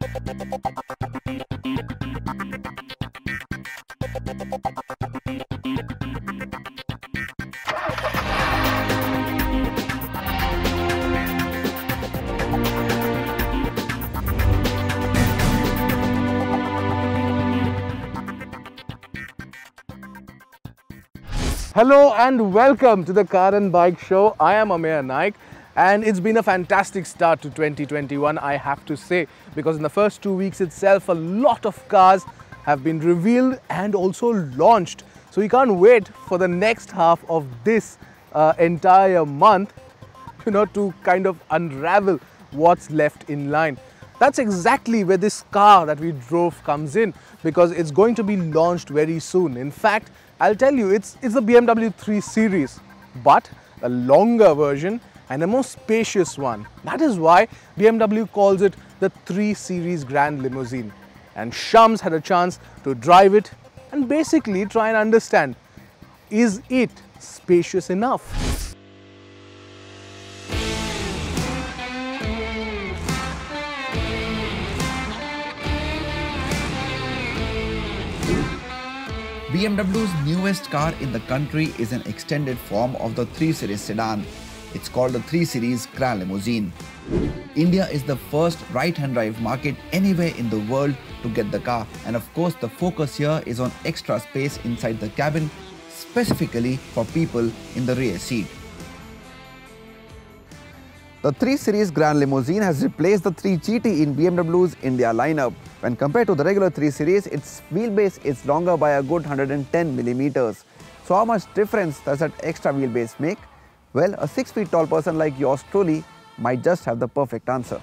Hello and welcome to the Car and Bike Show. I am Amer Naik and it's been a fantastic start to 2021, I have to say, because in the first 2 weeks itself a lot of cars have been revealed and also launched. So we can't wait for the next half of this entire month, to kind of unravel what's left in line. That's exactly where this car that we drove comes in, because it's going to be launched very soon. In fact, I'll tell you, it's the BMW 3 Series, but a longer version and a more spacious one. That is why BMW calls it the 3 Series Gran Limousine. And Shams had a chance to drive it and basically try and understand, is it spacious enough? BMW's newest car in the country is an extended form of the 3 Series sedan. It's called the 3 Series Gran Limousine. India is the first right-hand drive market anywhere in the world to get the car, and of course the focus here is on extra space inside the cabin, specifically for people in the rear seat. The 3 Series Gran Limousine has replaced the 3 GT in BMW's India lineup. When compared to the regular 3 Series, its wheelbase is longer by a good 110mm. So how much difference does that extra wheelbase make? Well, a 6 feet tall person like yours truly might just have the perfect answer.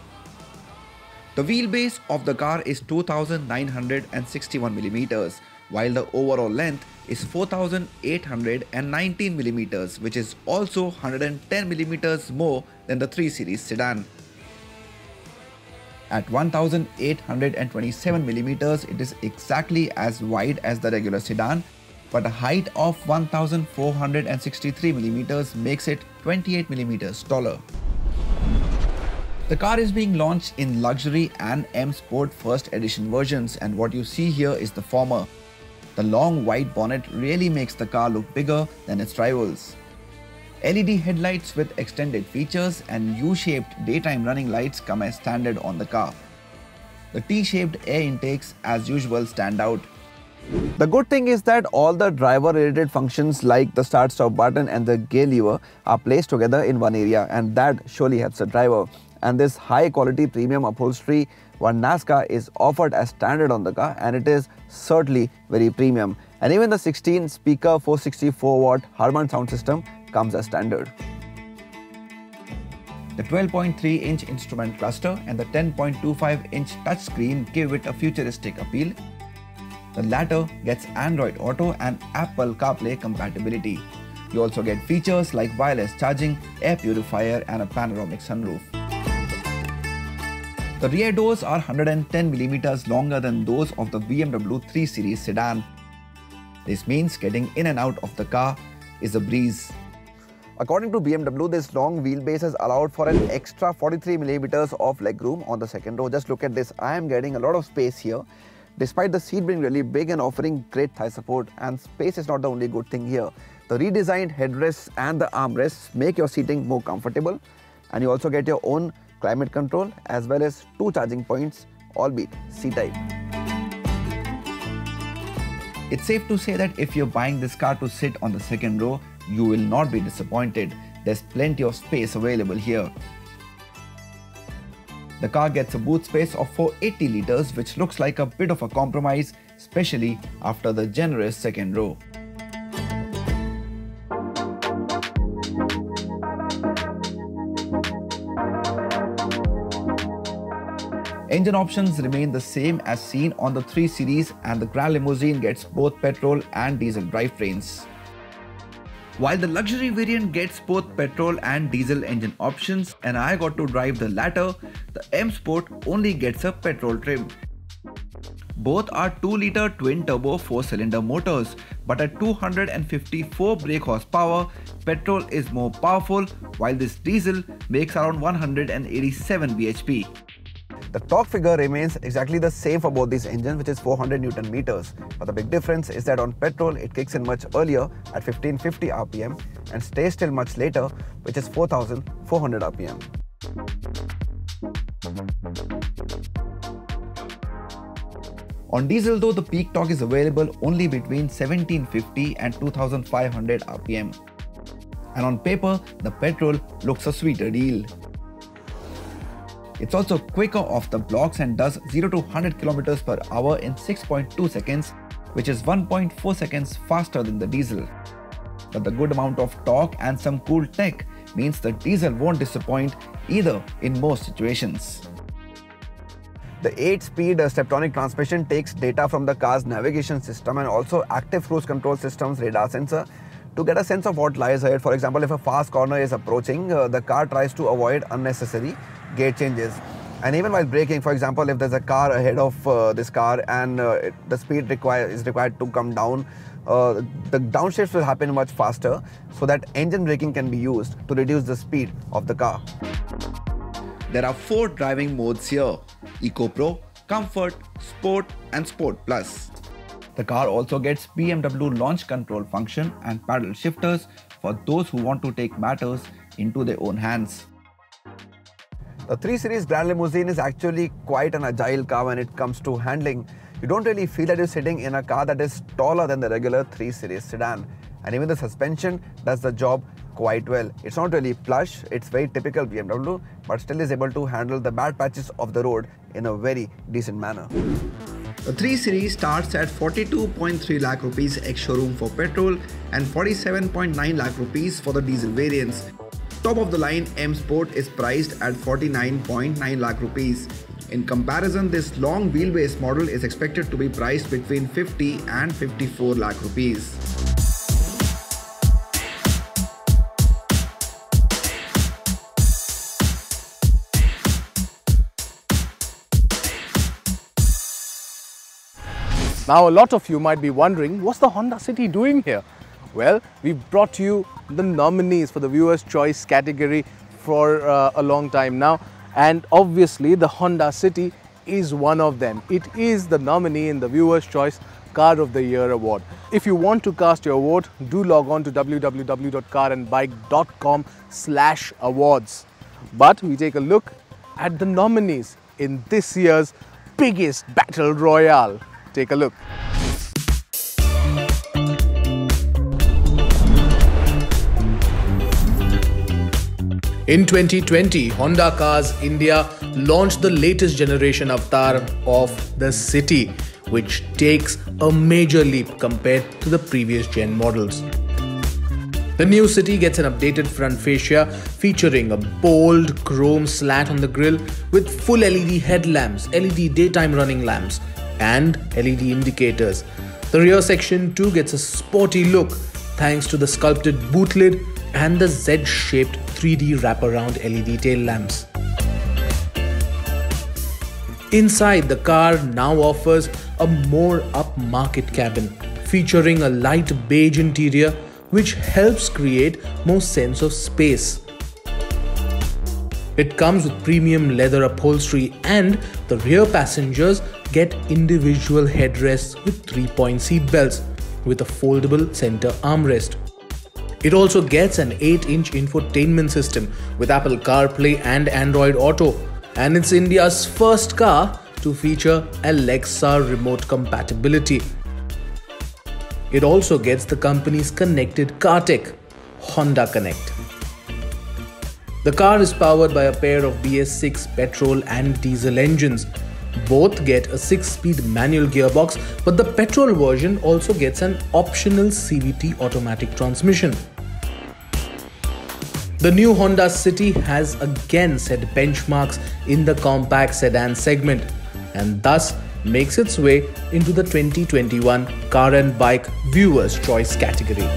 The wheelbase of the car is 2961mm, while the overall length is 4819mm, which is also 110mm more than the 3 Series sedan. At 1827mm, it is exactly as wide as the regular sedan, but a height of 1463mm makes it 28mm taller. The car is being launched in luxury and M Sport first edition versions, and what you see here is the former. The long wide bonnet really makes the car look bigger than its rivals. LED headlights with extended features and U-shaped daytime running lights come as standard on the car. The T-shaped air intakes as usual stand out. The good thing is that all the driver-related functions like the start-stop button and the gear lever are placed together in one area, and that surely helps the driver. And this high-quality premium upholstery, one NASCAR, is offered as standard on the car, and it is certainly very premium. And even the 16-speaker 464-watt Harman sound system comes as standard. The 12.3-inch instrument cluster and the 10.25-inch touchscreen give it a futuristic appeal. The latter gets Android Auto and Apple CarPlay compatibility. You also get features like wireless charging, air purifier and a panoramic sunroof. The rear doors are 110mm longer than those of the BMW 3 Series sedan. This means getting in and out of the car is a breeze. According to BMW, this long wheelbase is allowed for an extra 43mm of legroom on the second row. Just look at this, I am getting a lot of space here. Despite the seat being really big and offering great thigh support, and space is not the only good thing here. The redesigned headrests and the armrests make your seating more comfortable, and you also get your own climate control as well as 2 charging points, albeit C-type. It's safe to say that if you're buying this car to sit on the second row, you will not be disappointed. There's plenty of space available here. The car gets a boot space of 480 litres, which looks like a bit of a compromise, especially after the generous second row. Engine options remain the same as seen on the 3 Series, and the Gran Limousine gets both petrol and diesel drivetrains. While the luxury variant gets both petrol and diesel engine options, and I got to drive the latter, the M Sport only gets a petrol trim. Both are 2-litre twin-turbo 4-cylinder motors, but at 254 brake horsepower, petrol is more powerful, while this diesel makes around 187 bhp. The torque figure remains exactly the same for both these engines, which is 400 Newton meters. But the big difference is that on petrol, it kicks in much earlier at 1550 RPM and stays still much later, which is 4400 RPM. On diesel though, the peak torque is available only between 1750 and 2500 RPM. And on paper, the petrol looks a sweeter deal. It's also quicker off the blocks and does 0 to 100 km per hour in 6.2 seconds, which is 1.4 seconds faster than the diesel. But the good amount of torque and some cool tech means the diesel won't disappoint either in most situations. The 8-speed Steptronic transmission takes data from the car's navigation system and also active cruise control system's radar sensor to get a sense of what lies ahead. For example, if a fast corner is approaching, the car tries to avoid unnecessary gate changes. And even while braking, for example, if there's a car ahead of this car and the speed is required to come down, the downshifts will happen much faster so that engine braking can be used to reduce the speed of the car. There are 4 driving modes here: Eco Pro, Comfort, Sport and Sport Plus. The car also gets BMW launch control function and paddle shifters for those who want to take matters into their own hands. The 3 Series Gran Limousine is actually quite an agile car when it comes to handling. You don't really feel that you're sitting in a car that is taller than the regular 3 Series sedan. And even the suspension does the job quite well. It's not really plush, it's very typical BMW, but still is able to handle the bad patches of the road in a very decent manner. The 3 Series starts at 42.3 lakh rupees ex-showroom for petrol and 47.9 lakh rupees for the diesel variants. Top of the line M Sport is priced at 49.9 lakh rupees. In comparison, this long wheelbase model is expected to be priced between 50 and 54 lakh rupees. Now, a lot of you might be wondering, what's the Honda City doing here? Well, we've brought you the nominees for the Viewer's Choice category for a long time now. And obviously, the Honda City is one of them. It is the nominee in the Viewer's Choice Car of the Year award. If you want to cast your vote, do log on to www.carandbike.com/awards. But we take a look at the nominees in this year's biggest battle royale. Take a look. In 2020, Honda Cars India launched the latest generation avatar of the City, which takes a major leap compared to the previous gen models. The new City gets an updated front fascia featuring a bold chrome slat on the grille with full LED headlamps, LED daytime running lamps and LED indicators. The rear section too gets a sporty look thanks to the sculpted boot lid and the Z-shaped 3D wraparound LED tail lamps. Inside, the car now offers a more upmarket cabin featuring a light beige interior which helps create more sense of space. It comes with premium leather upholstery and the rear passengers get individual headrests with 3-point seat belts with a foldable center armrest. It also gets an 8-inch infotainment system with Apple CarPlay and Android Auto, and it's India's first car to feature Alexa remote compatibility. It also gets the company's connected car tech, Honda Connect. The car is powered by a pair of BS6 petrol and diesel engines. Both get a 6-speed manual gearbox, but the petrol version also gets an optional CVT automatic transmission. The new Honda City has again set benchmarks in the compact sedan segment and thus makes its way into the 2021 Car and Bike Viewer's Choice category.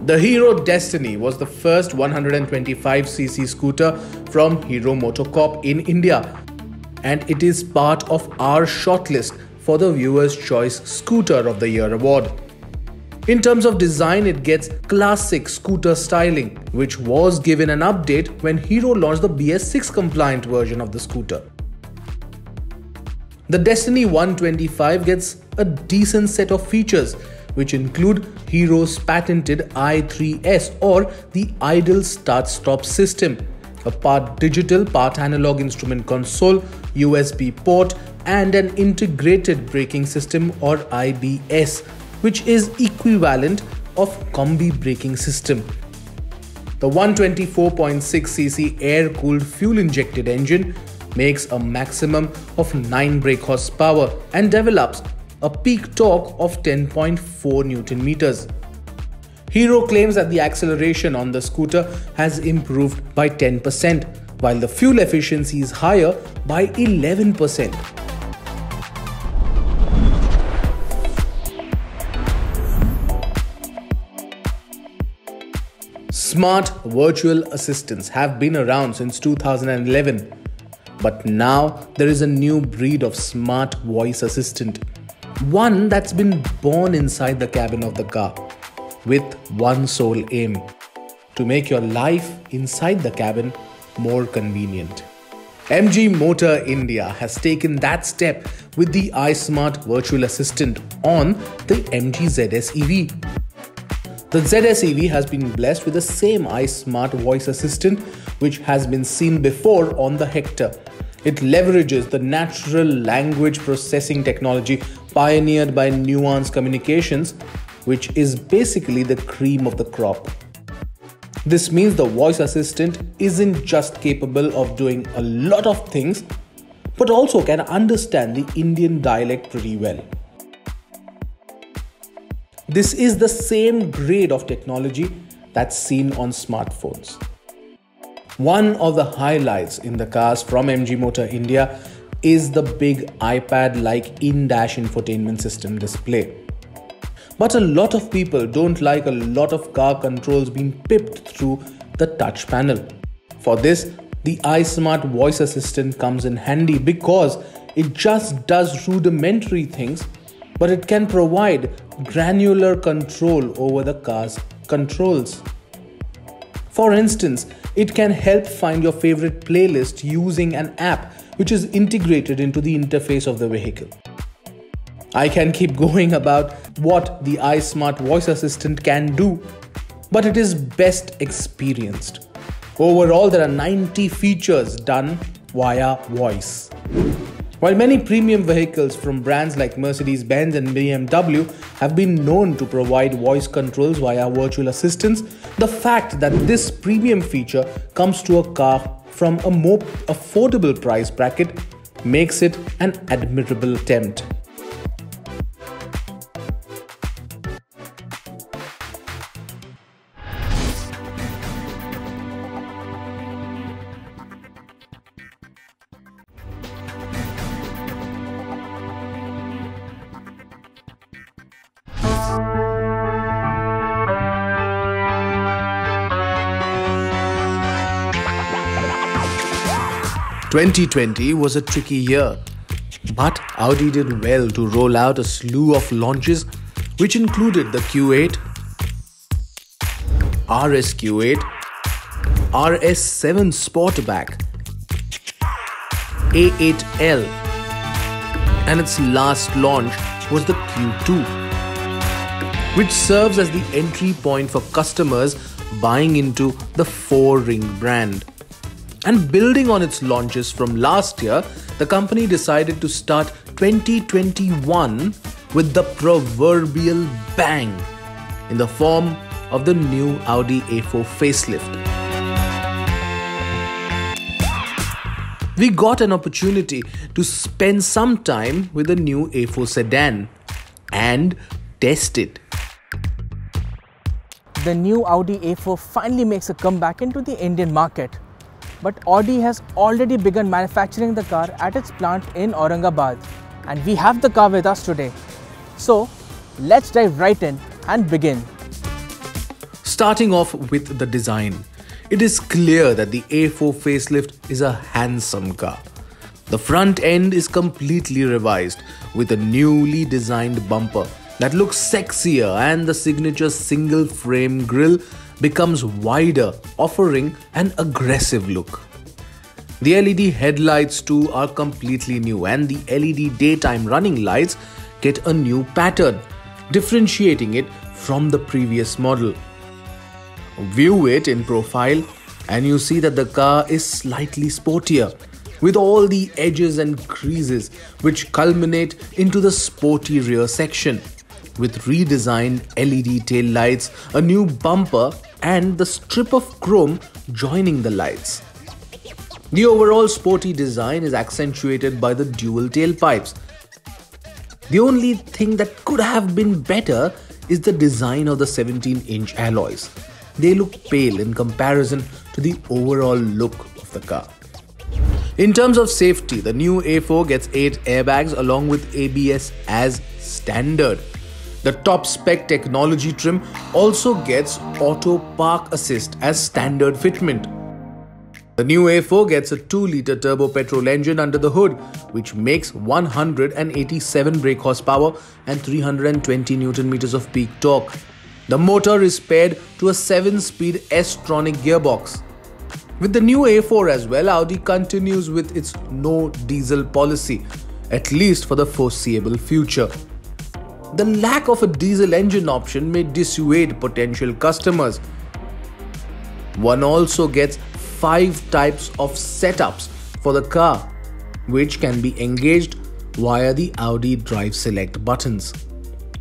The Hero Destiny was the first 125cc scooter from Hero MotoCorp in India, and it is part of our shortlist for the Viewer's Choice Scooter of the Year award. In terms of design, it gets classic scooter styling, which was given an update when Hero launched the BS6 compliant version of the scooter. The Destiny 125 gets a decent set of features, which include Hero's patented i3S or the idle start-stop system, a part digital, part analog instrument console, USB port, and an integrated braking system or IBS, which is equivalent of combi braking system. The 124.6cc air-cooled fuel-injected engine makes a maximum of 9 brake horsepower and develops a peak torque of 10.4 Newton meters. Hero claims that the acceleration on the scooter has improved by 10%, while the fuel efficiency is higher by 11%. Smart virtual assistants have been around since 2011, but now there is a new breed of smart voice assistant, one that's been born inside the cabin of the car, with one sole aim: to make your life inside the cabin more convenient. MG Motor India has taken that step with the iSmart virtual assistant on the MG ZS EV. The ZS EV has been blessed with the same iSmart voice assistant which has been seen before on the Hector. It leverages the natural language processing technology pioneered by Nuance Communications, which is basically the cream of the crop. This means the voice assistant isn't just capable of doing a lot of things, but also can understand the Indian dialect pretty well. This is the same grade of technology that's seen on smartphones. One of the highlights in the cars from MG Motor India is the big iPad-like in-dash infotainment system display. But a lot of people don't like a lot of car controls being pipped through the touch panel. For this, the iSmart voice assistant comes in handy because it just does rudimentary things, but it can provide granular control over the car's controls. For instance, it can help find your favorite playlist using an app which is integrated into the interface of the vehicle. I can keep going about what the iSmart voice assistant can do, but it is best experienced. Overall, there are 90 features done via voice. While many premium vehicles from brands like Mercedes-Benz and BMW have been known to provide voice controls via virtual assistants, the fact that this premium feature comes to a car from a more affordable price bracket makes it an admirable attempt. "2020 was a tricky year, but Audi did well to roll out a slew of launches which included the Q8, RS Q8, RS7 Sportback, A8L, and its last launch was the Q2, which serves as the entry point for customers buying into the four-ring brand. And building on its launches from last year, the company decided to start 2021 with the proverbial bang in the form of the new Audi A4 Facelift. We got an opportunity to spend some time with the new A4 Sedan and test it. The new Audi A4 finally makes a comeback into the Indian market. But Audi has already begun manufacturing the car at its plant in Aurangabad, and we have the car with us today. So let's dive right in and begin. Starting off with the design, it is clear that the A4 Facelift is a handsome car. The front end is completely revised with a newly designed bumper that looks sexier, and the signature single frame grille becomes wider, offering an aggressive look. The LED headlights too are completely new, and the LED daytime running lights get a new pattern, differentiating it from the previous model. View it in profile and you see that the car is slightly sportier, with all the edges and creases which culminate into the sporty rear section, with redesigned LED tail lights, a new bumper and the strip of chrome joining the lights. The overall sporty design is accentuated by the dual tailpipes. The only thing that could have been better is the design of the 17-inch alloys. They look pale in comparison to the overall look of the car. In terms of safety, the new A4 gets 8 airbags along with ABS as standard. The top spec technology trim also gets auto park assist as standard fitment. The new A4 gets a 2-litre turbo petrol engine under the hood, which makes 187 brake horsepower and 320 Nm of peak torque. The motor is paired to a 7-speed S-tronic gearbox. With the new A4 as well, Audi continues with its no diesel policy, at least for the foreseeable future. The lack of a diesel engine option may dissuade potential customers. One also gets 5 types of setups for the car, which can be engaged via the Audi Drive Select buttons.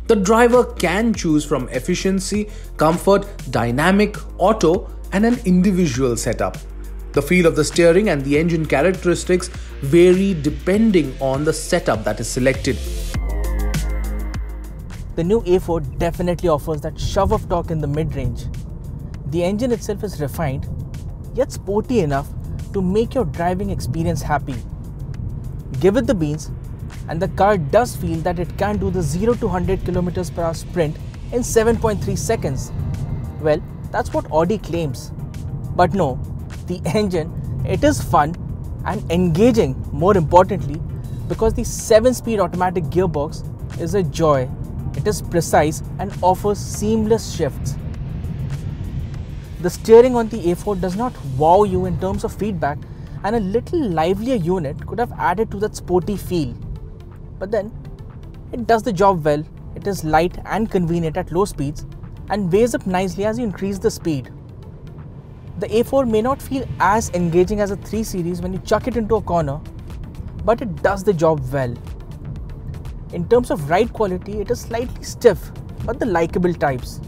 The driver can choose from efficiency, comfort, dynamic, auto, and an individual setup. The feel of the steering and the engine characteristics vary depending on the setup that is selected. The new A4 definitely offers that shove of torque in the mid-range. The engine itself is refined, yet sporty enough to make your driving experience happy. Give it the beans, and the car does feel that it can do the 0 to 100 km/h sprint in 7.3 seconds. Well, that's what Audi claims. But no, the engine, it is fun and engaging, more importantly, because the 7-speed automatic gearbox is a joy. It is precise and offers seamless shifts. The steering on the A4 does not wow you in terms of feedback, and a little livelier unit could have added to that sporty feel. But then, it does the job well. It is light and convenient at low speeds and weighs up nicely as you increase the speed. The A4 may not feel as engaging as a 3 Series when you chuck it into a corner, but it does the job well. In terms of ride quality, it is slightly stiff, but the likable types.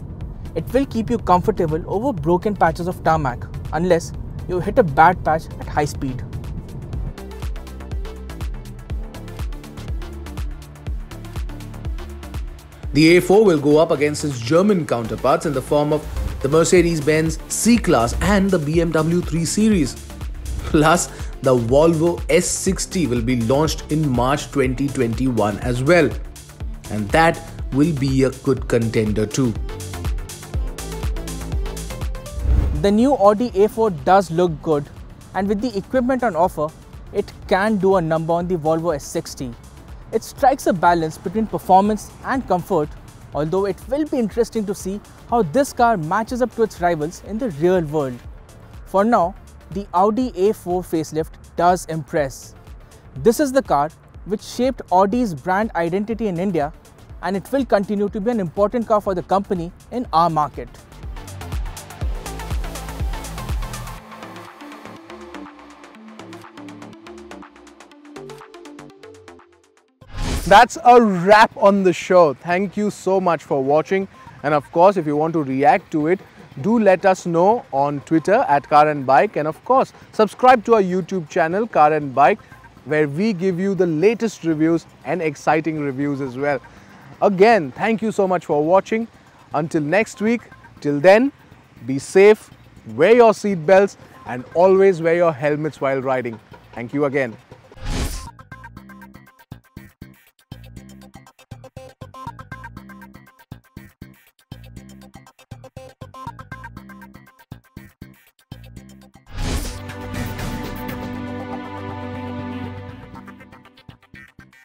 It will keep you comfortable over broken patches of tarmac, unless you hit a bad patch at high speed. The A4 will go up against its German counterparts in the form of the Mercedes-Benz C-Class and the BMW 3 Series. Plus, the Volvo S60 will be launched in March 2021 as well. And that will be a good contender too. The new Audi A4 does look good, and with the equipment on offer, it can do a number on the Volvo S60. It strikes a balance between performance and comfort, although it will be interesting to see how this car matches up to its rivals in the real world. For now, the Audi A4 Facelift does impress. This is the car which shaped Audi's brand identity in India, and it will continue to be an important car for the company in our market. That's a wrap on the show. Thank you so much for watching, and of course, if you want to react to it, do let us know on Twitter at carandbike, and of course subscribe to our YouTube channel Carandbike, where we give you the latest reviews and exciting reviews as well. Again, thank you so much for watching. Until next week, till then, be safe, wear your seat belts and always wear your helmets while riding. Thank you again.